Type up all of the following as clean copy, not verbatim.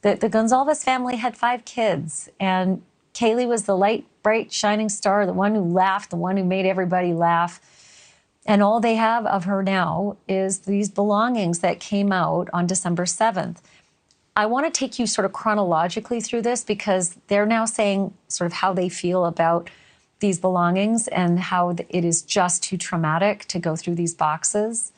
The Gonzalez family had 5 kids, and Kaylee was the light, bright, shining star, the one who laughed, the one who made everybody laugh. And all they have of her now is these belongings that came out on December 7th. I want to take you sort of chronologically through this because they're now saying sort of how they feel about these belongings and how it is just too traumatic to go through these boxes.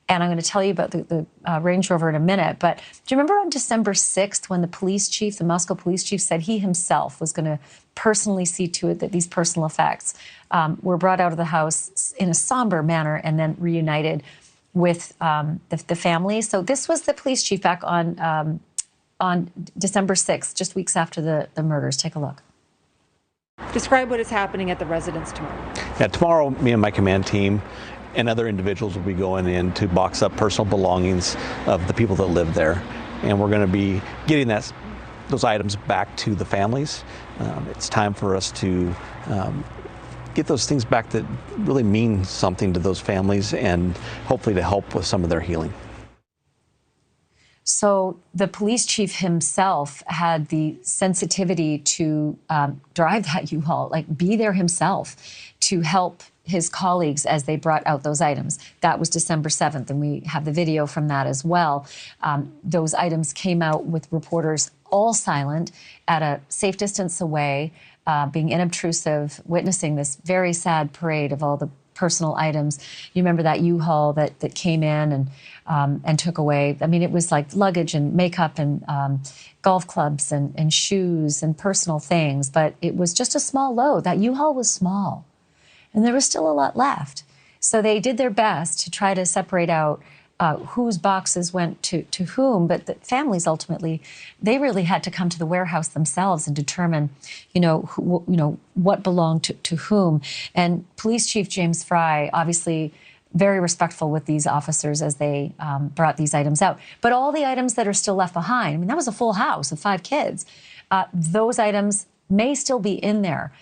And I'm going to tell you about the Range Rover in a minute. But do you remember on December 6th when the police chief, the Moscow police chief, said he himself was going to personally see to it that these personal effects were brought out of the house in a somber manner and then reunited with the family? So this was the police chief back on December 6th, just weeks after the murders. Take a look. Describe what is happening at the residence tomorrow. Yeah, tomorrow, me and my command team and other individuals will be going in to box up personal belongings of the people that live there. And we're going to be getting those items back to the families. It's time for us to get those things back that really mean something to those families and hopefully to help with some of their healing. So the police chief himself had the sensitivity to drive that U-Haul, like be there himself to help his colleagues as they brought out those items. That was December 7th, and we have the video from that as well. Those items came out with reporters all silent at a safe distance away, being inobtrusive, witnessing this very sad parade of all the personal items. You remember that U-Haul that came in and took away. I mean, it was like luggage and makeup and golf clubs and shoes and personal things, but it was just a small load. That U-Haul was small, and there was still a lot left. So they did their best to try to separate out whose boxes went to whom, but the families ultimately, they really had to come to the warehouse themselves and determine, what belonged to whom. And Police Chief James Fry, obviously very respectful with these officers as they brought these items out. But all the items that are still left behind, I mean, that was a full house of 5 kids. Those items may still be in there.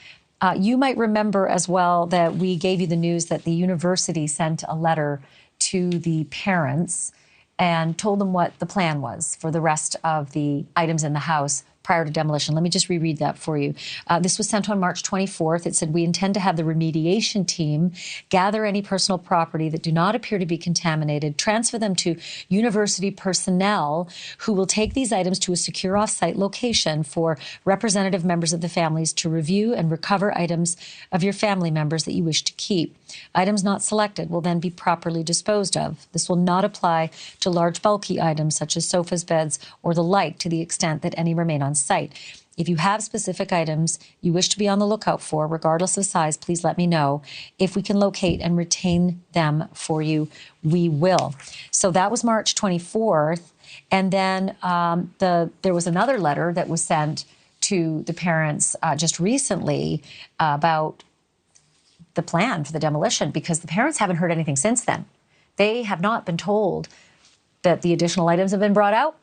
You might remember as well that we gave you the news that the university sent a letter to the parents and told them what the plan was for the rest of the items in the house prior to demolition. Let me just reread that for you. This was sent on March 24th. It said, we intend to have the remediation team gather any personal property that do not appear to be contaminated, transfer them to university personnel who will take these items to a secure off-site location for representative members of the families to review and recover items of your family members that you wish to keep. Items not selected will then be properly disposed of. This will not apply to large bulky items such as sofas, beds, or the like to the extent that any remain on site. If you have specific items you wish to be on the lookout for, regardless of size, please let me know. If we can locate and retain them for you, we will. So that was March 24th. And then there was another letter that was sent to the parents just recently about the plan for the demolition, because the parents haven't heard anything since then. They have not been told that the additional items have been brought out,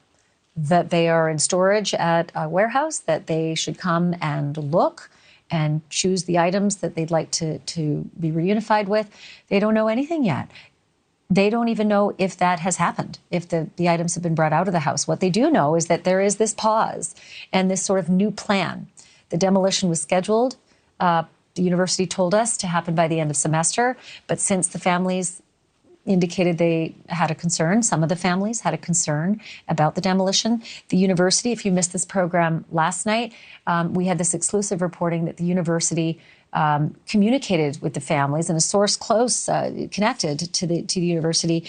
that they are in storage at a warehouse, that they should come and look and choose the items that they'd like to be reunified with. They don't know anything yet. They don't even know if that has happened, if the items have been brought out of the house. What they do know is that there is this pause and this sort of new plan. The demolition was scheduled, the university told us, to happen by the end of semester, but since the families indicated they had a concern, some of the families had a concern about the demolition, the university, if you missed this program last night, we had this exclusive reporting that the university communicated with the families, and a source close connected to the university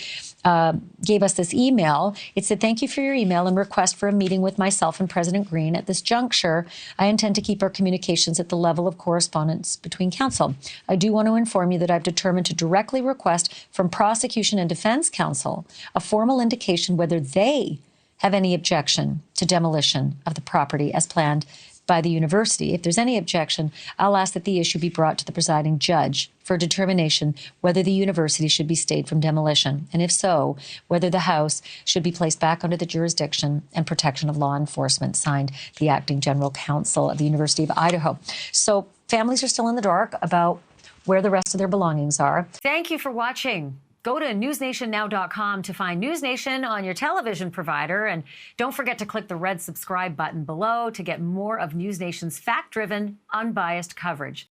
gave us this email. It said, thank you for your email and request for a meeting with myself and President Green. At this juncture, I intend to keep our communications at the level of correspondence between counsel. I do want to inform you that I've determined to directly request from prosecution and defense counsel a formal indication whether they have any objection to demolition of the property as planned by the university. If there's any objection, I'll ask that the issue be brought to the presiding judge for determination whether the university should be stayed from demolition, and if so, whether the house should be placed back under the jurisdiction and protection of law enforcement. Signed, the acting general counsel of the University of Idaho. So families are still in the dark about where the rest of their belongings are. Thank you for watching. Go to newsnationnow.com to find NewsNation on your television provider. And don't forget to click the red subscribe button below to get more of NewsNation's fact-driven, unbiased coverage.